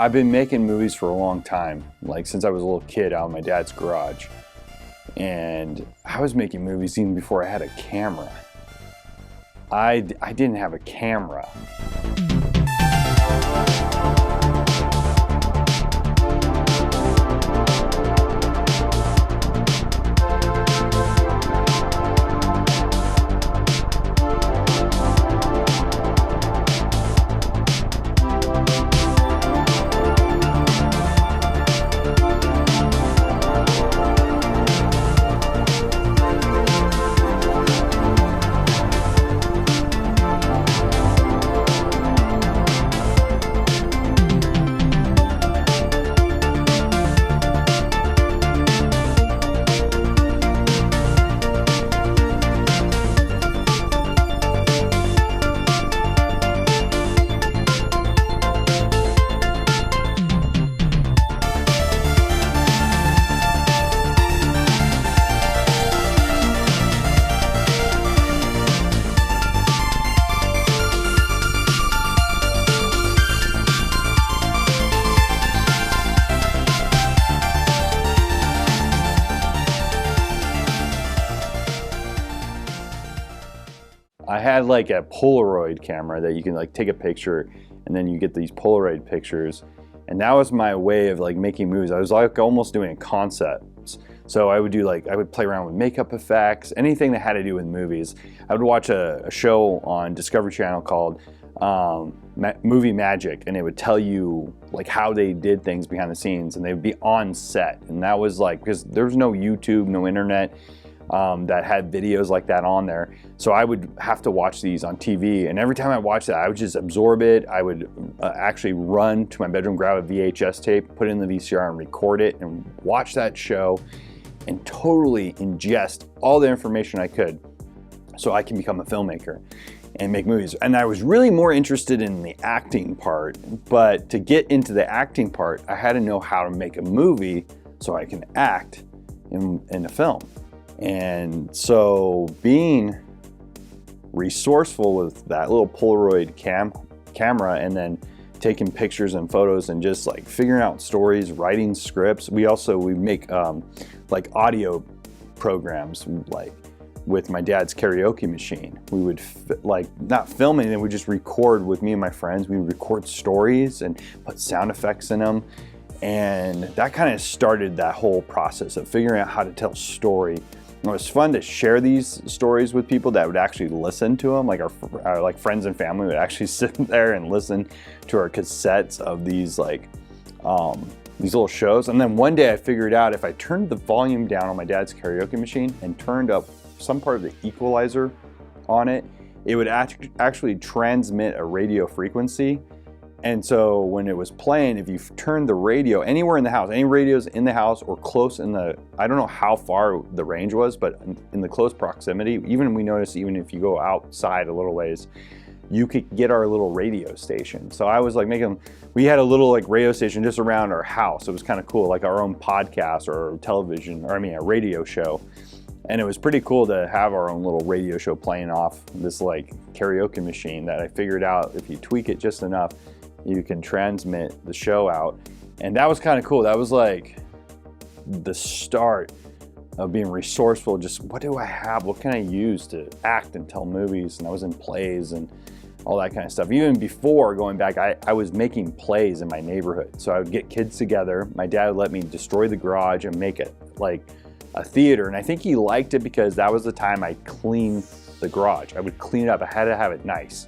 I've been making movies for a long time, like since I was a little kid out in my dad's garage. And I was making movies even before I had a camera. I didn't have a camera. I had like a Polaroid camera that you can like take a picture and then you get these Polaroid pictures, and that was my way of like making movies. I was like almost doing concepts. So I would do like, I would play around with makeup effects, anything that had to do with movies. I would watch a show on Discovery Channel called Movie Magic, and it would tell you like how they did things behind the scenes, and they would be on set. And that was like, because there was no YouTube, no internet that had videos like that on there. So I would have to watch these on TV, and every time I watched that, I would just absorb it. I would actually run to my bedroom, grab a VHS tape, put it in the VCR and record it and watch that show and totally ingest all the information I could so I can become a filmmaker and make movies. And I was really more interested in the acting part, but to get into the acting part, I had to know how to make a movie so I can act in a film. And so being resourceful with that little Polaroid camera and then taking pictures and photos and just like figuring out stories, writing scripts. We make like audio programs, like with my dad's karaoke machine. We would like not film it, we just record with me and my friends. We would record stories and put sound effects in them. And that kind of started that whole process of figuring out how to tell a story. It was fun to share these stories with people that would actually listen to them, like our like friends and family would actually sit there and listen to our cassettes of these like these little shows. And then one day I figured out if I turned the volume down on my dad's karaoke machine and turned up some part of the equalizer on it, it would actually transmit a radio frequency. And so when it was playing, if you turned the radio anywhere in the house, any radios in the house or close in the, I don't know how far the range was, but in the close proximity, even we noticed even if you go outside a little ways, you could get our little radio station. So I was like we had a little like radio station just around our house. It was kind of cool, like our own podcast or television, or I mean a radio show. And it was pretty cool to have our own little radio show playing off this like karaoke machine that I figured out if you tweak it just enough, you can transmit the show out. And that was kind of cool. That was like the start of being resourceful. Just what do I have? What can I use to act and tell movies? And I was in plays and all that kind of stuff. Even before going back, I was making plays in my neighborhood. So I would get kids together. My dad would let me destroy the garage and make it like a theater. And I think he liked it because that was the time I cleaned the garage. I would clean it up. I had to have it nice.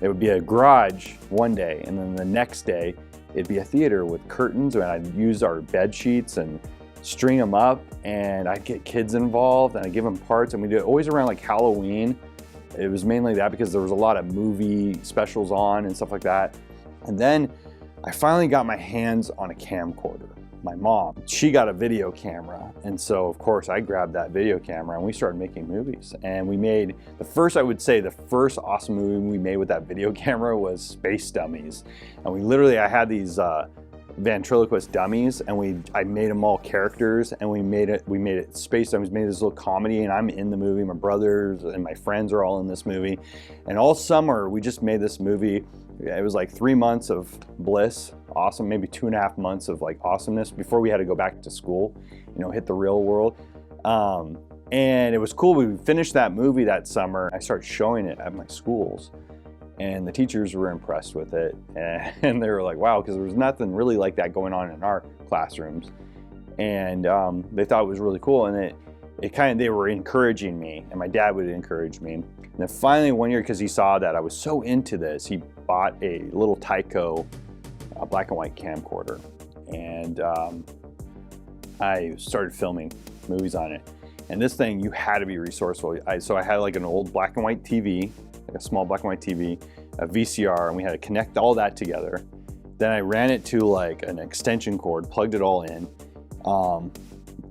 It would be a garage one day, and then the next day it'd be a theater with curtains, and I'd use our bed sheets and string them up, and I'd get kids involved and I'd give them parts, and we did it always around like Halloween. It was mainly that because there was a lot of movie specials on and stuff like that. And then I finally got my hands on a camcorder. My mom, she got a video camera, and so of course I grabbed that video camera and we started making movies. And we made the first awesome movie we made with that video camera was Space Dummies. And I had these ventriloquist dummies, and I made them all characters, and we made it Space Dummies, made this little comedy, and I'm in the movie. My brothers and my friends are all in this movie. And all summer we just made this movie. It was like 3 months of bliss. awesome, maybe 2.5 months of like awesomeness before we had to go back to school, you know, hit the real world. And it was cool. We finished that movie that summer. I started showing it at my schools, and the teachers were impressed with it. And they were like, wow, because there was nothing really like that going on in our classrooms. And they thought it was really cool. And they were encouraging me, and my dad would encourage me. And then finally one year, because he saw that I was so into this, he bought a little Tyco black and white camcorder. And I started filming movies on it. And this thing, you had to be resourceful. So I had like an old black and white TV, like a small black and white TV, a VCR, and we had to connect all that together. Then I ran it to like an extension cord, plugged it all in,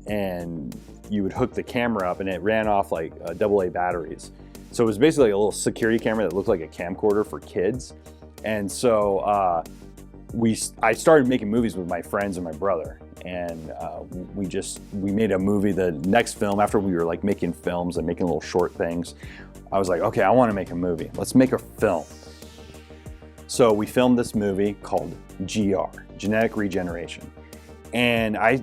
and you would hook the camera up, and it ran off like AA batteries. So it was basically like a little security camera that looked like a camcorder for kids. And so I started making movies with my friends and my brother. And we made a movie. The next film, after we were like making films and making little short things, I was like, okay, I want to make a movie. Let's make a film. So we filmed this movie called GR, Genetic Regeneration. And I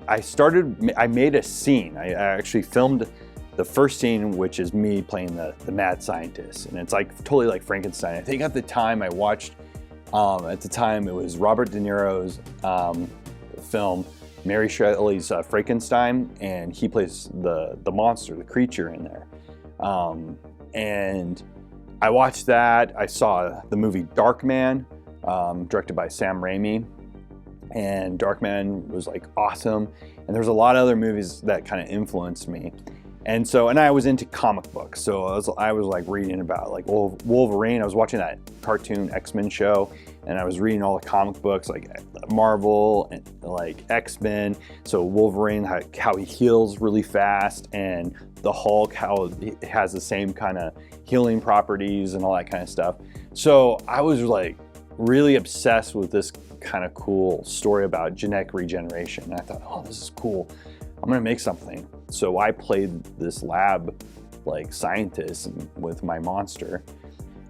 made a scene. I actually filmed the first scene, which is me playing the mad scientist. And it's like totally like Frankenstein. I think at the time I watched, it was Robert De Niro's film, Mary Shelley's Frankenstein, and he plays the monster, the creature in there. And I watched that. I saw the movie Darkman, directed by Sam Raimi, and Darkman was like awesome. And there's a lot of other movies that kind of influenced me. And I was into comic books, so I was like reading about like Wolverine. I was watching that cartoon X-Men show, and I was reading all the comic books like Marvel and like X-Men. So Wolverine, how he heals really fast, and the Hulk, how it has the same kind of healing properties and all that kind of stuff. So I was like really obsessed with this kind of cool story about genetic regeneration. And I thought, oh, this is cool. I'm gonna make something. So I played this lab like scientist with my monster.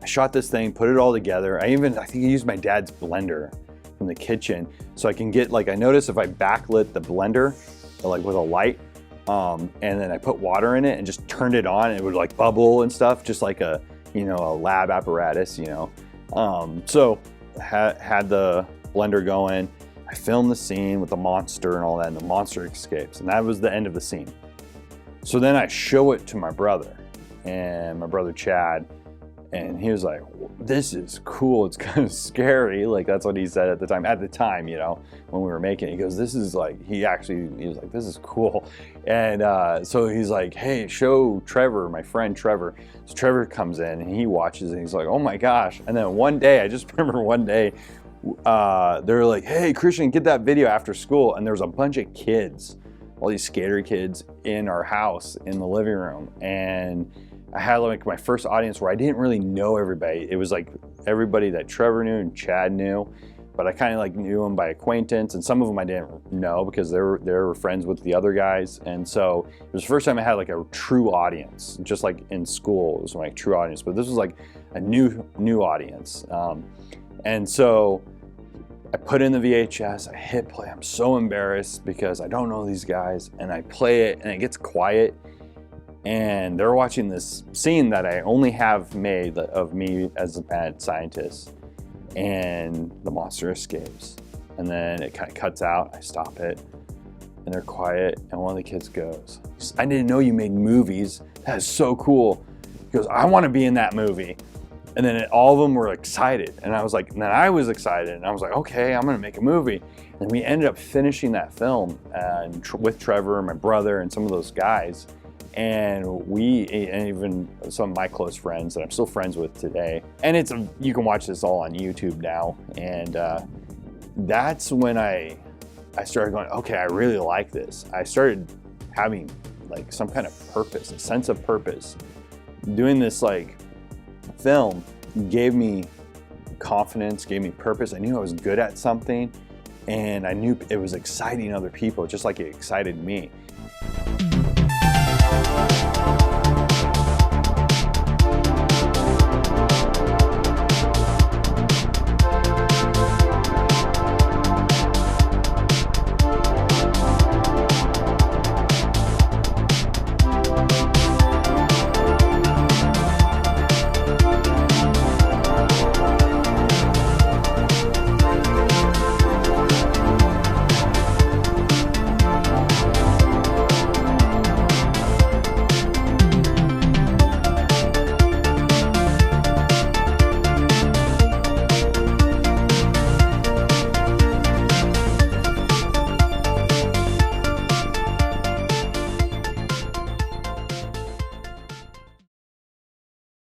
I shot this thing, put it all together. I think I used my dad's blender from the kitchen, so I can get like, I noticed if I backlit the blender like with a light, and then I put water in it and just turned it on, it would like bubble and stuff, just like a lab apparatus, So had the blender going. I filmed the scene with the monster and all that, and the monster escapes, and that was the end of the scene. So then I show it to my brother, and my brother Chad, and he was like, this is cool, it's kind of scary. Like, that's what he said at the time, when we were making it. He goes, this is like, he was like, this is cool. And so he's like, hey, show Trevor, my friend Trevor. So Trevor comes in and he watches, and he's like, oh my gosh. And then one day, I just remember one day, they were like, hey, Christian, get that video after school. And there was a bunch of kids, all these skater kids in our house in the living room. And I had like my first audience where I didn't really know everybody. It was like everybody that Trevor knew and Chad knew, but I kind of like knew them by acquaintance, and some of them I didn't know because they were friends with the other guys. And so it was the first time I had like a true audience, just like in school, it was my true audience, but this was like a new audience. And so I put in the VHS, I hit play. I'm so embarrassed because I don't know these guys, and I play it and it gets quiet, and they're watching this scene that I only have made of me as a mad scientist, and the monster escapes. And then it kind of cuts out, I stop it, and they're quiet, and one of the kids goes, I didn't know you made movies. That is so cool. He goes, I want to be in that movie. And then all of them were excited, and I was like, and then I was excited, and I was like, okay, I'm gonna make a movie. And we ended up finishing that film with Trevor and my brother and some of those guys, and even some of my close friends that I'm still friends with today. And you can watch this all on YouTube now. And that's when I started going, okay, I really like this. I started having like some kind of purpose, a sense of purpose. Doing this like film gave me confidence, gave me purpose. I knew I was good at something, and I knew it was exciting other people just like it excited me.